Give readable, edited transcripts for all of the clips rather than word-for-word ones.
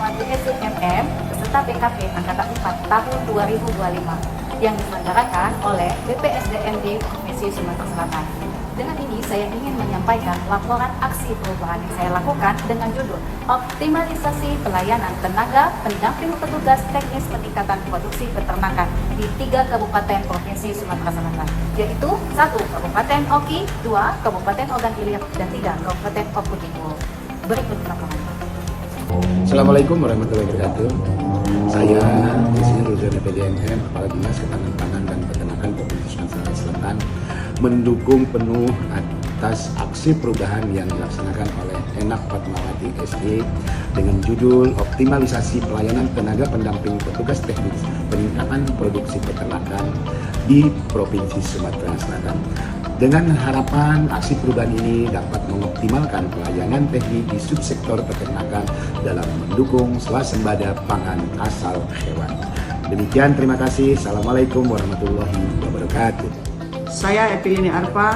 Fatmawati SDMM beserta BKP Angkatan 4 tahun 2025 yang diselenggarakan oleh BPSDMD Provinsi Sumatera Selatan. Dengan ini saya ingin menyampaikan laporan aksi perubahan yang saya lakukan dengan judul Optimalisasi Pelayanan Tenaga Pendamping Petugas Teknis Peningkatan Produksi Peternakan di 3 Kabupaten Provinsi Sumatera Selatan, yaitu 1 Kabupaten Oki, 2 Kabupaten Ogan Ilir, dan 3 Kabupaten Oku Timur. Berikut laporan. Assalamualaikum warahmatullahi wabarakatuh. Saya Insinyur Ruzana PDMM, Kepala Dinas Ketahanan Pangan dan Peternakan Provinsi Sumatera Selatan, mendukung penuh atas aksi perubahan yang dilaksanakan oleh Enak Fatmawati SE dengan judul Optimalisasi Pelayanan Tenaga Pendamping Petugas Teknis Peningkatan Produksi Peternakan di Provinsi Sumatera Selatan. Dengan harapan aksi perubahan ini dapat mengoptimalkan pelayanan teknis di subsektor peternakan dalam mendukung swasembada pangan asal hewan. Demikian, terima kasih. Assalamualaikum warahmatullahi wabarakatuh. Saya Epilini Arpa,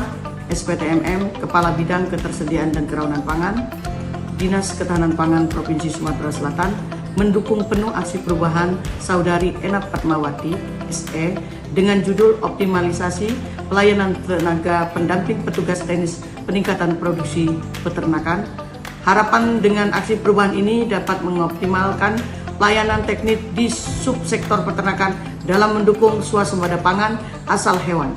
SPTMM, Kepala Bidang Ketersediaan dan Kerawanan Pangan, Dinas Ketahanan Pangan Provinsi Sumatera Selatan, mendukung penuh aksi perubahan Saudari Enak Fatmawati SE dengan judul Optimalisasi Pelayanan Tenaga Pendamping Petugas Teknis Peningkatan Produksi Peternakan. Harapan dengan aksi perubahan ini dapat mengoptimalkan pelayanan teknis di subsektor peternakan dalam mendukung swasembada pangan asal hewan.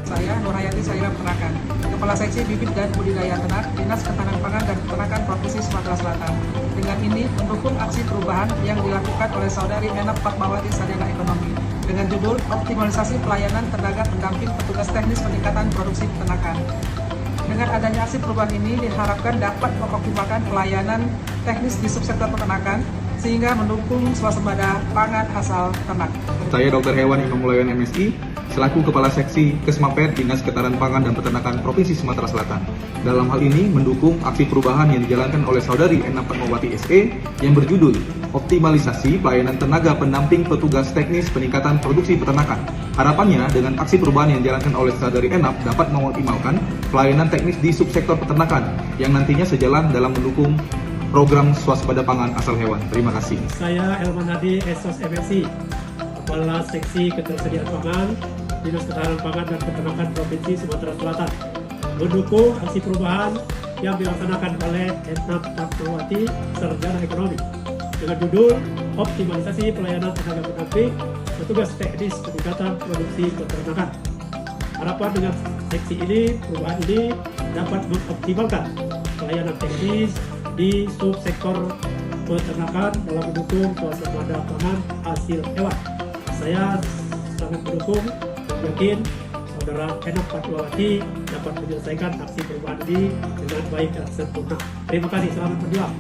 Saya Nurhayati Saira Peternakan, Kepala Seksi Bibit dan Budidaya Ternak, Dinas Ketahanan Pangan dan Peternakan Provinsi Sumatera Selatan. Dengan ini mendukung aksi perubahan yang dilakukan oleh Saudari Enak Fatmawati Sarjana Ekonomi dengan judul Optimalisasi Pelayanan Tenaga Pendamping Petugas Teknis Peningkatan Produksi Peternakan. Dengan adanya aksi perubahan ini diharapkan dapat mengoptimalkan pelayanan teknis di subsektor peternakan sehingga mendukung swasembada pangan asal ternak. Saya Dr. Hewan Imam Mulayan MSI, selaku Kepala Seksi Kesmapet Dinas Ketahanan Pangan dan Peternakan Provinsi Sumatera Selatan. Dalam hal ini mendukung aksi perubahan yang dijalankan oleh Saudari Enak Fatmawati SE yang berjudul Optimalisasi Pelayanan Tenaga Pendamping Petugas Teknis Peningkatan Produksi Peternakan. Harapannya dengan aksi perubahan yang dijalankan oleh Saudari Enak dapat mengoptimalkan pelayanan teknis di subsektor peternakan yang nantinya sejalan dalam mendukung program swasembada pangan asal hewan. Terima kasih. Saya Elman Hadi, SOS MSI, Kepala Seksi Ketersediaan Pangan, Dinas Ketahanan Pangan dan Peternakan Provinsi Sumatera Selatan, mendukung aksi perubahan yang dilaksanakan oleh Enak Fatmawati Sarjana Ekonomi dengan judul Optimalisasi Pelayanan Tenaga Pendamping Petugas Teknis Peningkatan Produksi Peternakan. Harapan dengan seksi ini, perubahan ini dapat mengoptimalkan pelayanan teknis di subsektor peternakan dalam mendukung swasembada pangan hasil hewan. Saya sangat mendukung dan yakin Saudara Enak Fatmawati dapat menyelesaikan aksi perubahan ini dengan baik dan sempurna. Terima kasih, selamat berjuang.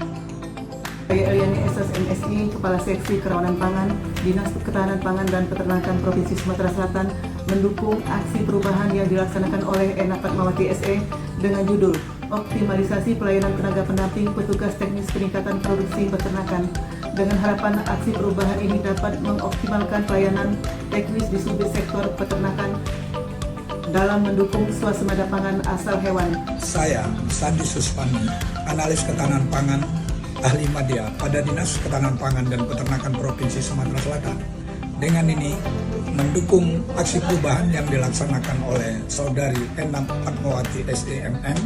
Saya Eliani SOS MSI, Kepala Seksi Kerawanan Pangan, Dinas Ketahanan Pangan dan Peternakan Provinsi Sumatera Selatan, mendukung aksi perubahan yang dilaksanakan oleh Enak Fatmawati SE dengan judul Optimalisasi Pelayanan Tenaga Pendamping Petugas Teknis Peningkatan Produksi Peternakan. Dengan harapan aksi perubahan ini dapat mengoptimalkan pelayanan teknis di subsektor peternakan dalam mendukung swasembada pangan asal hewan. Saya Sandi Susmani, Analis Ketahanan Pangan, Ahli Madya pada Dinas Ketahanan Pangan dan Peternakan Provinsi Sumatera Selatan. Dengan ini mendukung aksi perubahan yang dilaksanakan oleh Saudari Enak Fatmawati SEMM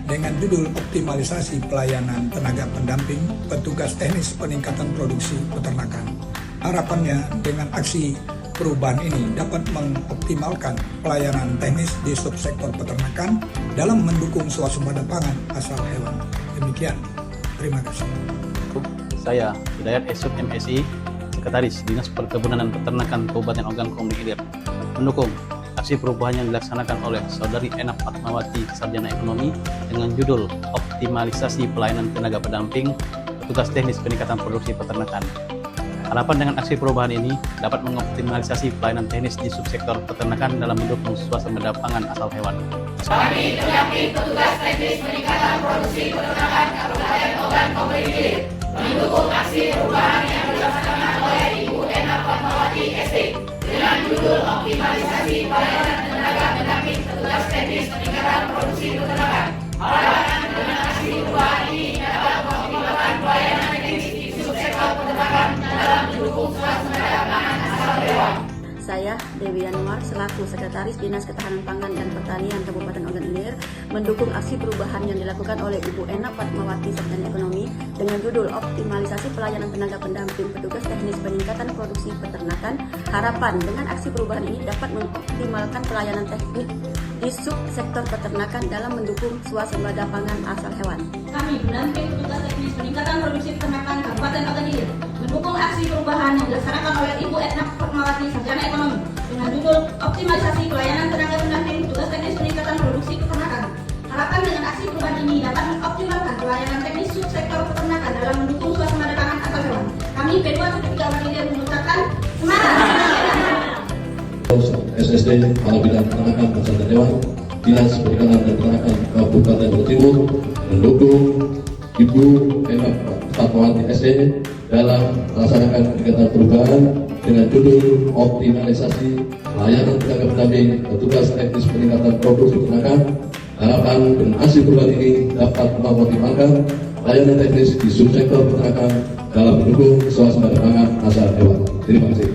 dengan judul Optimalisasi Pelayanan Tenaga Pendamping Petugas Teknis Peningkatan Produksi Peternakan. Harapannya dengan aksi perubahan ini dapat mengoptimalkan pelayanan teknis di subsektor peternakan dalam mendukung swasembada pangan asal hewan. Demikian, terima kasih. Saya Hidayat Esuk MSI, Sekretaris Dinas Perkebunan dan Peternakan Kabupaten Ogan Komering Ilir, mendukung aksi perubahan yang dilaksanakan oleh Saudari Enak Fatmawati Sarjana Ekonomi dengan judul Optimalisasi Pelayanan Tenaga Pendamping Petugas Teknis Peningkatan Produksi Peternakan. Harapan dengan aksi perubahan ini dapat mengoptimalisasi pelayanan teknis di subsektor peternakan dalam mendukung swasembada pangan asal hewan. Kami pendamping petugas teknis peningkatan produksi peternakan Kabupaten Ogan Komering Ilir mendukung aksi perubahan yang dilaksanakan oleh Ibu Enak Fatmawati SE dengan judul Optimalisasi Pelayanan Tenaga Pendamping Petugas Teknis Peningkatan Produksi Peternakan. Harapan dengan aksi perubahan ini dapat mengoptimalkan pelayanan teknis Saya, Dewi Yanuar, selaku Sekretaris Dinas Ketahanan Pangan dan Pertanian Kabupaten Ogan Ilir, mendukung aksi perubahan yang dilakukan oleh Ibu Ena Fatmawati Sarjana Ekonomi dengan judul Optimalisasi Pelayanan Tenaga Pendamping Petugas Teknis Peningkatan Produksi Peternakan. Harapan dengan aksi perubahan ini dapat mengoptimalkan pelayanan teknik di subsektor peternakan dalam mendukung swasembada pangan asal hewan. Kami pendamping petugas teknis peningkatan produksi peternakan Kabupaten Ogan Ilir mendukung aksi perubahan yang dilaksanakan oleh Ibu Ena Fatmawati Sarjana Ekonomi dengan judul Optimalisasi Pelayanan Tenaga Pendamping Petugas Teknis Peningkatan Produksi Peternakan. Harapan dengan aksi perubahan ini dapat mengoptimalkan pelayanan teknis subsektor peternakan dalam mendukung swasembada pangan asal hewan. Kami P2 Tiga Ogan Ilir mengucapkan semangat. SSD Kepala Bidang Peternakan dan Hewan Dinas Perikanan dan Peternakan Kabupaten Jawa Timur mendukung Ibu Ena Fatmawati SE dalam melaksanakan kegiatan perubahan dengan judul Optimalisasi Pelayanan Tenaga Pendamping Petugas Teknis Peningkatan Produksi Peternakan. Harapan dengan aksi perubahan ini dapat mengoptimalkan pelayanan teknis di subsektor peternakan dalam mendukung swasembada pangan asal hewan. Terima kasih.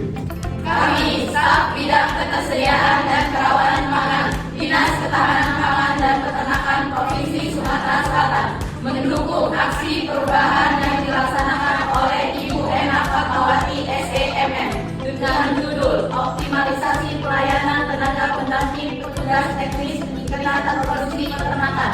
Kami, staf bidang ketersediaan dan kerawanan pangan, Dinas Ketahanan Pangan dan Peternakan Provinsi Sumatera Selatan, mendukung aksi perubahan yang dilaksanakan oleh Ibu Ena Fatmawati SEMM dengan judul Optimalisasi Pelayanan Tenaga Pendamping Petugas Teknis Peningkatan Produksi Peternakan.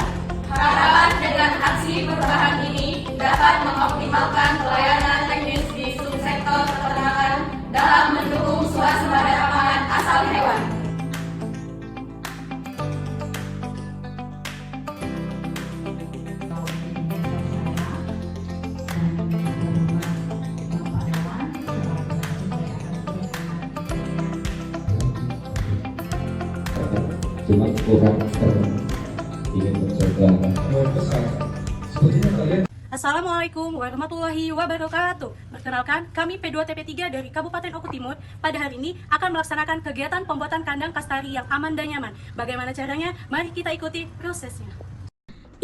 Harapan dengan aksi perubahan ini dapat mengoptimalkan pelayanan teknis di subsektor peternakan dalam mendukung swasembada pangan asal hewan. Cuma kurang ingin mencoba besar. Sepertinya kalian. Assalamualaikum warahmatullahi wabarakatuh. Perkenalkan, kami P2TP3 dari Kabupaten Oku Timur pada hari ini akan melaksanakan kegiatan pembuatan kandang kastari yang aman dan nyaman. Bagaimana caranya? Mari kita ikuti prosesnya.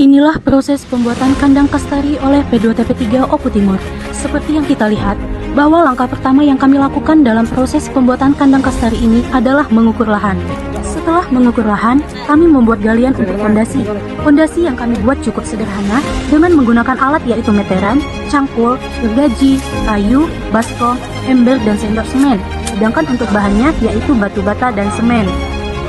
Inilah proses pembuatan kandang kastari oleh P2TP3 Oku Timur. Seperti yang kita lihat, bahwa langkah pertama yang kami lakukan dalam proses pembuatan kandang kastari ini adalah mengukur lahan. Setelah mengukur lahan, kami membuat galian untuk fondasi. Fondasi yang kami buat cukup sederhana dengan menggunakan alat yaitu meteran, cangkul, gergaji, kayu, baskom, ember, dan sendok semen. Sedangkan untuk bahannya yaitu batu bata dan semen.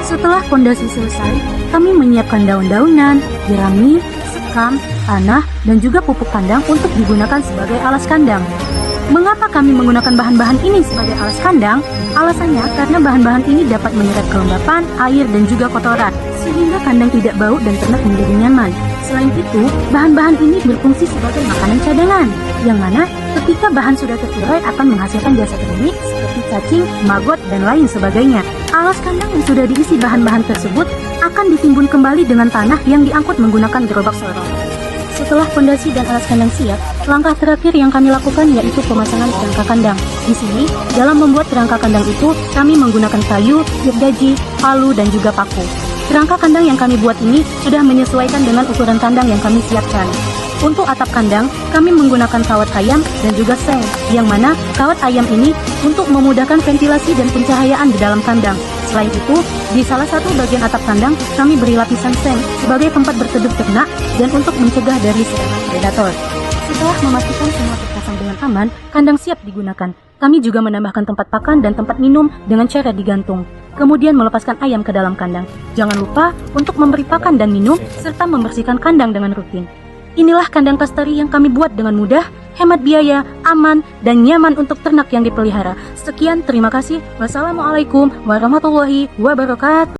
Setelah fondasi selesai, kami menyiapkan daun-daunan, jerami, sekam, tanah, dan juga pupuk kandang untuk digunakan sebagai alas kandang. Mengapa kami menggunakan bahan-bahan ini sebagai alas kandang? Alasannya karena bahan-bahan ini dapat menyerap kelembapan, air, dan juga kotoran, sehingga kandang tidak bau dan ternak menjadi nyaman. Selain itu, bahan-bahan ini berfungsi sebagai makanan cadangan, yang mana ketika bahan sudah terurai akan menghasilkan jasa teknik seperti cacing, maggot, dan lain sebagainya. Alas kandang yang sudah diisi bahan-bahan tersebut akan ditimbun kembali dengan tanah yang diangkut menggunakan gerobak sorong. Setelah fondasi dan alas kandang siap, langkah terakhir yang kami lakukan yaitu pemasangan kerangka kandang. Di sini, dalam membuat kerangka kandang itu, kami menggunakan kayu, gergaji, palu, dan juga paku. Kerangka kandang yang kami buat ini sudah menyesuaikan dengan ukuran kandang yang kami siapkan. Untuk atap kandang, kami menggunakan kawat ayam dan juga seng, yang mana kawat ayam ini untuk memudahkan ventilasi dan pencahayaan di dalam kandang. Selain itu, di salah satu bagian atap kandang, kami beri lapisan seng sebagai tempat berteduh ternak dan untuk mencegah dari serangan predator. Setelah memastikan semua terpasang dengan aman, kandang siap digunakan. Kami juga menambahkan tempat pakan dan tempat minum dengan cara digantung. Kemudian melepaskan ayam ke dalam kandang. Jangan lupa untuk memberi pakan dan minum, serta membersihkan kandang dengan rutin. Inilah kandang kastari yang kami buat dengan mudah, hemat biaya, aman, dan nyaman untuk ternak yang dipelihara. Sekian, terima kasih. Wassalamualaikum warahmatullahi wabarakatuh.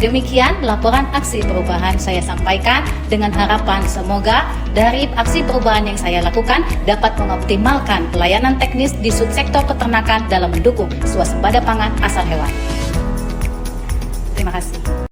Demikian laporan aksi perubahan saya sampaikan dengan harapan semoga dari aksi perubahan yang saya lakukan dapat mengoptimalkan pelayanan teknis di subsektor peternakan dalam mendukung swasembada pangan asal hewan. Terima kasih.